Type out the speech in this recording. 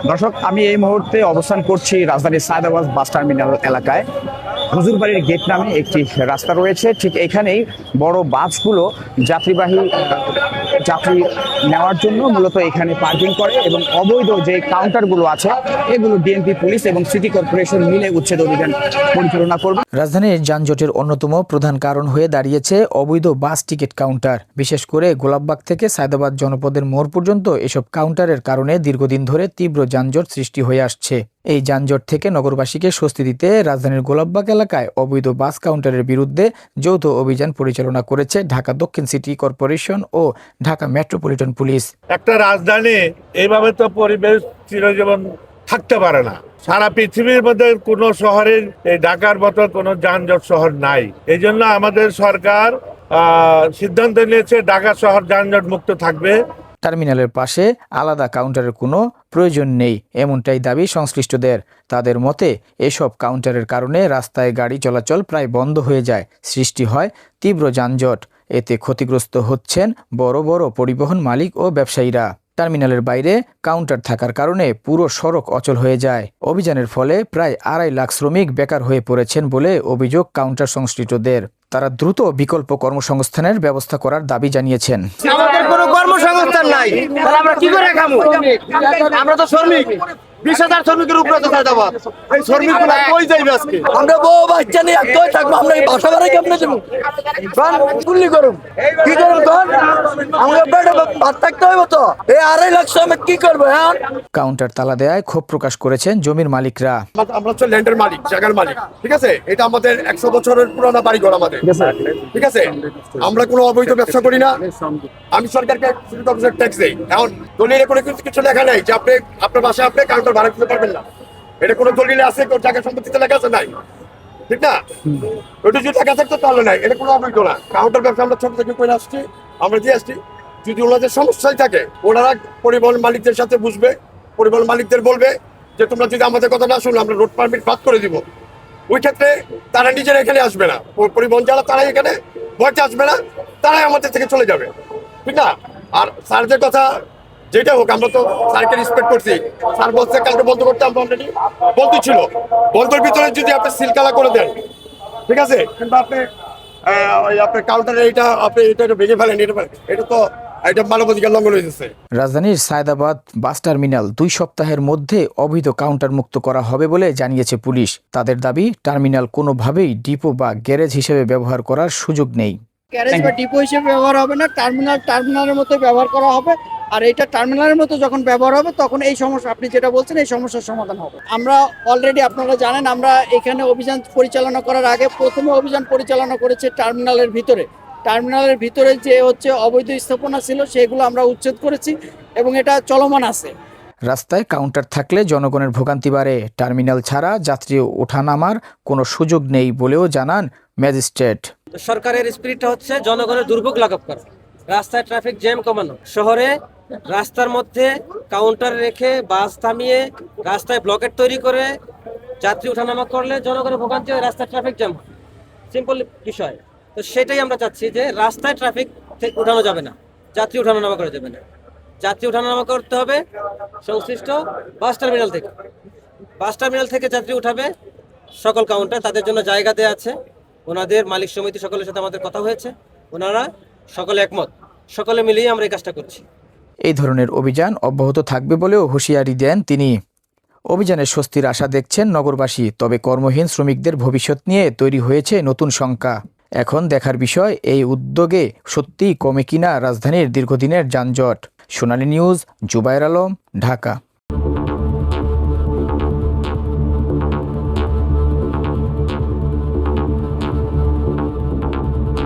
দর্শক, আমি এই মুহূর্তে অবস্থান করছি রাজধানীর সায়দাবাদ বাস টার্মিনাল এলাকায়। হুজুরবাড়ির গেট নামে একটি রাস্তা রয়েছে, ঠিক এখানেই বড় বাসগুলো যাত্রী নেওয়ার জন্য মূলত এখানে পার্কিং করে এবং অবৈধ যে কাউন্টারগুলো আছে এগুলো ডিএমপি পুলিশ এবং সিটি কর্পোরেশন মিলে উচ্ছেদ অভিযান পরিচালনা করবে। রাজধানীর যানজটের অন্যতম প্রধান কারণ হয়ে দাঁড়িয়েছে অবৈধ বাস টিকিট কাউন্টার। বিশেষ করে গোলাপবাগ থেকে সায়দাবাদ জনপদের মোড় পর্যন্ত এসব কাউন্টারের কারণে দীর্ঘদিন ধরে তীব্র যানজট সৃষ্টি হয়ে আসছে। এই যানজট থেকে নগরবাসীকে স্বস্তি দিতে রাজধানীর গোলাপবাগ এলাকায় অবৈধ বাস কাউন্টারের বিরুদ্ধে যৌথ অভিযান পরিচালনা করেছে ঢাকা দক্ষিণ সিটি কর্পোরেশন ও ঢাকা মেট্রোপলিটন পুলিশ। একটা রাজধানী এইভাবে তো পরিবেশ চিরজীবন থাকতে পারে না। সারা পৃথিবীর মধ্যে কোনো শহরের এই ঢাকার মতো কোনো যানজট শহর নাই। এই জন্য আমাদের সরকার সিদ্ধান্ত নিয়েছে ঢাকা শহর যানজট মুক্ত থাকবে। টার্মিনালের পাশে আলাদা কাউন্টারের কোনো প্রয়োজন নেই, এমনটাই দাবি সংশ্লিষ্টদের। তাদের মতে এসব কাউন্টারের কারণে রাস্তায় গাড়ি চলাচল প্রায় বন্ধ হয়ে যায়, সৃষ্টি হয় তীব্র যানজট। এতে ক্ষতিগ্রস্ত হচ্ছেন বড় বড় পরিবহন মালিক ও ব্যবসায়ীরা। টার্মিনালের বাইরে কাউন্টার থাকার কারণে পুরো সড়ক অচল হয়ে যায়। অভিযানের ফলে প্রায় 2.5 লাখ শ্রমিক বেকার হয়ে পড়েছেন বলে অভিযোগ কাউন্টার সংশ্লিষ্টদের। তারা দ্রুত বিকল্প কর্মসংস্থানের ব্যবস্থা করার দাবি জানিয়েছেন। আমাদের কোনো কর্মসংস্থান নাই, তাহলে আমরা কি করে খাবো? আমরা তো শ্রমিক, 20,000 শ্রমিকের উপরে তো সায়দাবাদ। এই শ্রমিকগুলো কই যাইবে আজকে? আমরা বউ বাচ্চা নিয়ে একদম থাকবো, আমরা এই বাসা ভাড়া কেমনে দেবো? গুলি করুন, কি করুন তখন? আমরা পেটে ভাত থাকতে হইব তো। এই 2.5 লাখ শ্রমিক কি করবো? হ্যাঁ, কাউন্টার তালা দেয়ায় ক্ষোভ প্রকাশ করেছেন জমির মালিকরা। আমরা হচ্ছে ল্যান্ডের মালিক, জায়গার মালিক, ঠিক আছে? এটা আমাদের 100 বছরের পুরানো বাড়িঘর আমাদের, ঠিক আছে? আমরা কোনো অবৈধ ব্যবসা করি না। আমি সরকারকে ট্যাক্স দেই। এখন দলিলে কোনো কিছু লেখা নেই যে আপনি আপনার বাসায় আপনি কাউন্টার ভাড়া দিতে পারবেন না। এটা কোনো দলিলে আছে, কোন জায়গা সম্পত্তিতে লেখা আছে? নাই, ঠিক না? ওইটা যদি লেখা থাকতো তাহলে নাই, এটা কোনো অবৈধ না। কাউন্টার ব্যবসা আমরা ছোট থেকে করে আসছি, আমরা দিয়ে আসছি। যদি ওনাদের সমস্যায় থাকে ওনারা পরিবহন মালিকদের সাথে বুঝবে, পরিবহন মালিকদের বলবে যে তোমরা যদি আমাদের কথা না শুনো আমরা রোড পারমিট বাদ করে দিব। ওই ক্ষেত্রে তারা নিজেরা এখানে আসবে না, পরিবহন যারা তারাই এখানে ভয়তে আসবে না, তারাই আমাদের থেকে চলে যাবে, ঠিক না? আর স্যারদের কথা যেটা হোক, আমরা তো স্যারকে রেসপেক্ট করছি। স্যার বলছে কালকে বন্ধ করতে, আমরা অলরেডি বন্ধ ছিল। বন্ধের ভিতরে যদি আপনি সিলকালা করে দেন, ঠিক আছে, কিংবা আপনি আপনার কাউন্টারে এটা ভেঙে ফেলেন, এটা তো এটা মানবাধিকার লঙ্ঘন হয়েছে। রাজধানীর সায়দাবাদ বাস টার্মিনাল 2 সপ্তাহের মধ্যে অবৈধ কাউন্টার মুক্ত করা হবে বলে জানিয়েছে পুলিশ। তাদের দাবি, টার্মিনাল কোনোভাবেই ডিপো বা গ্যারেজ হিসেবে ব্যবহার করার সুযোগ নেই। গ্যারেজ বা ডিপো হিসেবে ব্যবহার হবে না, টার্মিনালের মতো ব্যবহার করা হবে। আর এটা টার্মিনালের মতো যখন ব্যবহার হবে তখন এই সমস্যা, আপনি যেটা বলছেন, এই সমস্যার সমাধান হবে। আমরা অলরেডি, আপনারা জানেন, আমরা এখানে অভিযান পরিচালনা করার আগে প্রথমে অভিযান পরিচালনা করেছে টার্মিনালের ভিতরে। টার্মিনালের ভিতরে যে অবৈধ স্থাপনা ছিল সেগুলো আমরা উচ্ছেদ করেছি এবং এটা চলমান আছে। রাস্তায় কাউন্টার থাকলে জনগণের ভোগান্তি বাড়ে। টার্মিনাল ছাড়া যাত্রী ওঠানামার কোনো সুযোগ নেই বলেও জানান ম্যাজিস্ট্রেট। সরকারের স্পিরিটটা হচ্ছে জনগণের দুর্ভোগ লাঘব করা, রাস্তায় ট্রাফিক জ্যাম কমানো। শহরে রাস্তার মধ্যে কাউন্টার রেখে বাস থামিয়ে রাস্তায় ব্লকেট তৈরি করে যাত্রী ওঠানামা করলে জনগণের ভোগান্তি হয়, রাস্তায় ট্রাফিক জ্যাম হয়। সিম্পল বিষয়। তো সেটাই আমরা চাচ্ছি যে রাস্তায় ট্রাফিক উঠানো যাবে না, যাত্রী ওঠানামা করা যাবে না। যাত্রী ওঠানামা করতে হবে সংশ্লিষ্ট বাস টার্মিনাল থেকে। বাস টার্মিনাল থেকে যাত্রী উঠাবে সকল কাউন্টার, তাদের জন্য জায়গা দেওয়া আছে। ওনাদের মালিক সমিতি সকলের সাথে আমাদের কথা হয়েছে, ওনারা সকলে একমত, সকলে মিলিয়ে আমরা এই কাজটা করছি। এই ধরনের অভিযান অব্যাহত থাকবে বলেও হুঁশিয়ারি দেন তিনি। অভিযানের স্বস্তির আশা দেখছেন নগরবাসী, তবে কর্মহীন শ্রমিকদের ভবিষ্যৎ নিয়ে তৈরি হয়েছে নতুন শঙ্কা। এখন দেখার বিষয়, এই উদ্যোগে সত্যিই কমে কিনা রাজধানীর দীর্ঘদিনের যানজট। সোনালী নিউজ, জুবায়ের আলম, ঢাকা।